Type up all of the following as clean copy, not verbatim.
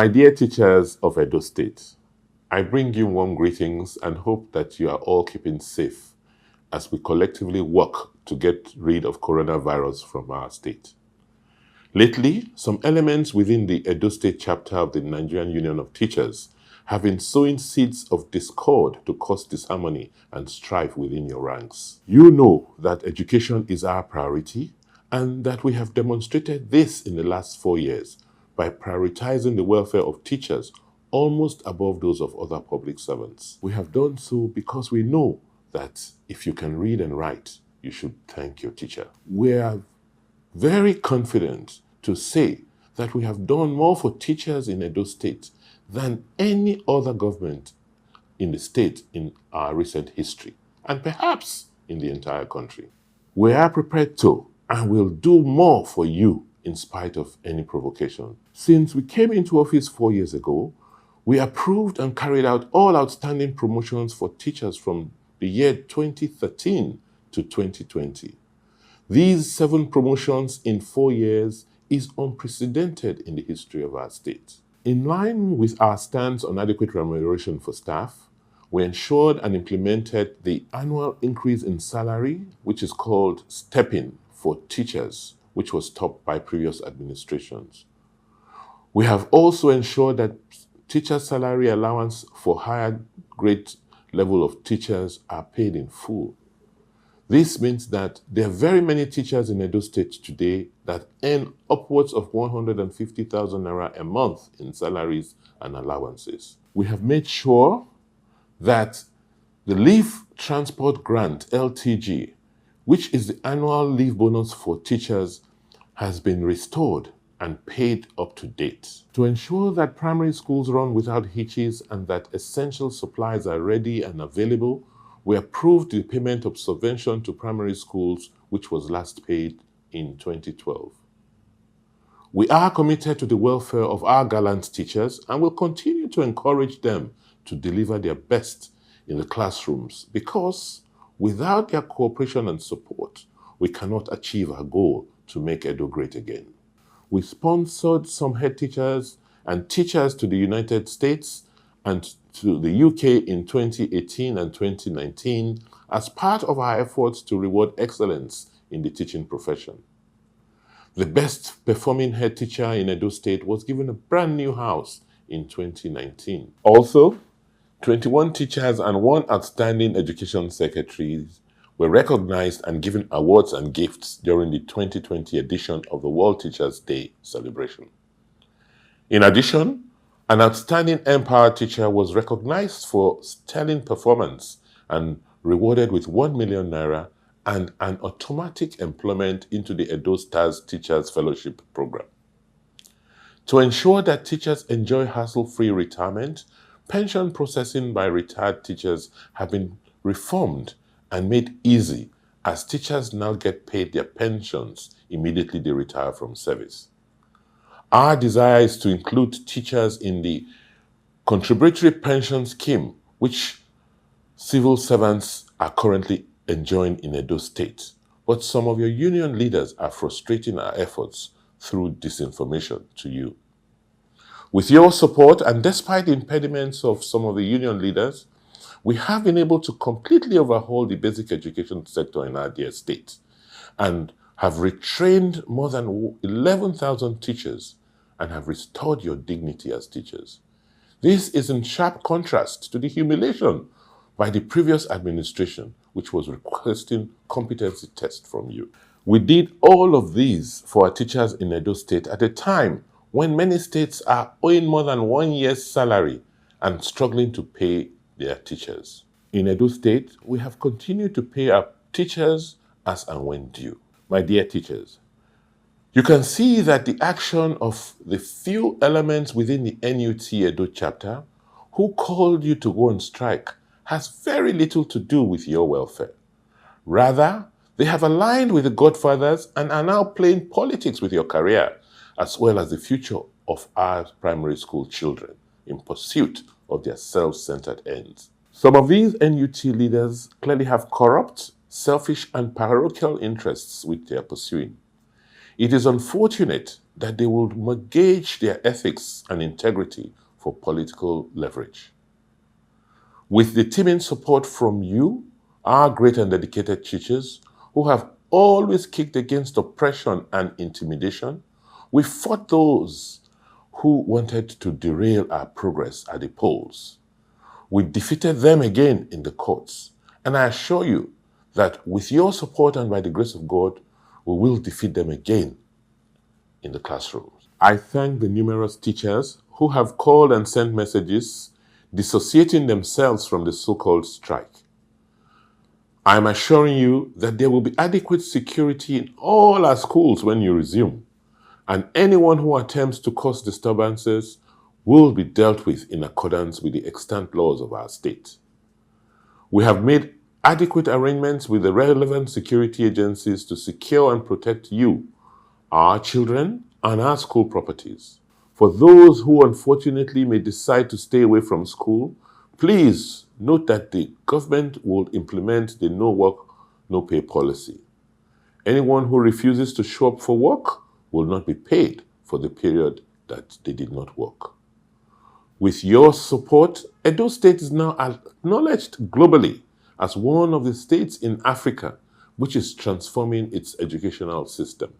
My dear teachers of Edo State, I bring you warm greetings and hope that you are all keeping safe as we collectively work to get rid of coronavirus from our state. Lately, some elements within the Edo State chapter of the Nigerian Union of Teachers have been sowing seeds of discord to cause disharmony and strife within your ranks. You know that education is our priority and that we have demonstrated this in the last 4 years by prioritizing the welfare of teachers almost above those of other public servants. We have done so because we know that if you can read and write, you should thank your teacher. We are very confident to say that we have done more for teachers in Edo State than any other government in the state in our recent history, and perhaps in the entire country. We are prepared to and will do more for you in spite of any provocation. Since we came into office 4 years ago, we approved and carried out all outstanding promotions for teachers from the year 2013 to 2020. These 7 promotions in 4 years is unprecedented in the history of our state. In line with our stance on adequate remuneration for staff, we ensured and implemented the annual increase in salary, which is called stepping for teachers, which was stopped by previous administrations. We have also ensured that teacher salary allowance for higher grade level of teachers are paid in full. This means that there are very many teachers in Edo State today that earn upwards of 150,000 naira a month in salaries and allowances. We have made sure that the Leave Transport Grant, LTG, which is the annual leave bonus for teachers, has been restored and paid up to date. To ensure that primary schools run without hitches and that essential supplies are ready and available, we approved the payment of subvention to primary schools, which was last paid in 2012. We are committed to the welfare of our gallant teachers and will continue to encourage them to deliver their best in the classrooms because without their cooperation and support, we cannot achieve our goal to make Edo great again. We sponsored some head teachers and teachers to the United States and to the UK in 2018 and 2019 as part of our efforts to reward excellence in the teaching profession. The best performing head teacher in Edo State was given a brand new house in 2019. Also, 21 teachers and 1 outstanding education secretary were recognized and given awards and gifts during the 2020 edition of the World Teachers' Day celebration. In addition, an outstanding Empower teacher was recognized for sterling performance and rewarded with 1 million naira and an automatic employment into the Edo Stars Teachers Fellowship Program. To ensure that teachers enjoy hassle-free retirement, pension processing by retired teachers have been reformed and made easy as teachers now get paid their pensions immediately they retire from service. Our desire is to include teachers in the contributory pension scheme, which civil servants are currently enjoying in Edo State. But some of your union leaders are frustrating our efforts through disinformation to you. With your support and despite the impediments of some of the union leaders, we have been able to completely overhaul the basic education sector in our dear state and have retrained more than 11,000 teachers and have restored your dignity as teachers. This is in sharp contrast to the humiliation by the previous administration, which was requesting competency tests from you. We did all of these for our teachers in Edo State at a time when many states are owing more than 1 year's salary and struggling to pay their teachers. In Edo State, we have continued to pay our teachers as and when due. My dear teachers, you can see that the action of the few elements within the NUT Edo chapter who called you to go on strike has very little to do with your welfare. Rather, they have aligned with the Godfathers and are now playing politics with your career as well as the future of our primary school children in pursuit of their self-centered ends. Some of these NUT leaders clearly have corrupt, selfish, and parochial interests which they are pursuing. It is unfortunate that they will mortgage their ethics and integrity for political leverage. With the teaming support from you, our great and dedicated teachers, who have always kicked against oppression and intimidation, we fought those who wanted to derail our progress at the polls. We defeated them again in the courts. And I assure you that with your support and by the grace of God, we will defeat them again in the classrooms. I thank the numerous teachers who have called and sent messages dissociating themselves from the so-called strike. I am assuring you that there will be adequate security in all our schools when you resume, and anyone who attempts to cause disturbances will be dealt with in accordance with the extant laws of our state. We have made adequate arrangements with the relevant security agencies to secure and protect you, our children, and our school properties. For those who unfortunately may decide to stay away from school, please note that the government will implement the no work, no pay policy. Anyone who refuses to show up for work will not be paid for the period that they did not work. With your support, Edo State is now acknowledged globally as one of the states in Africa which is transforming its educational system.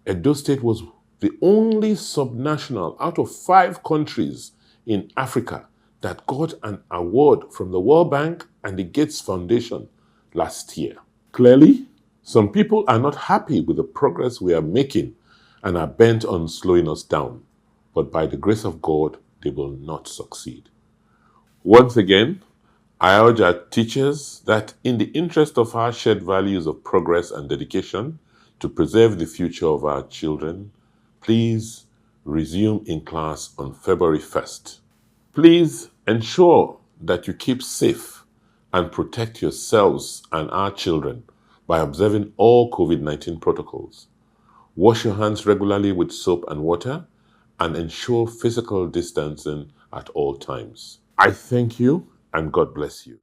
Edo State was the only subnational out of 5 countries in Africa that got an award from the World Bank and the Gates Foundation last year. Clearly, some people are not happy with the progress we are making and are bent on slowing us down, but by the grace of God, they will not succeed. Once again, I urge our teachers that in the interest of our shared values of progress and dedication to preserve the future of our children, please resume in class on February 1st. Please ensure that you keep safe and protect yourselves and our children by observing all COVID-19 protocols. Wash your hands regularly with soap and water and ensure physical distancing at all times. I thank you and God bless you.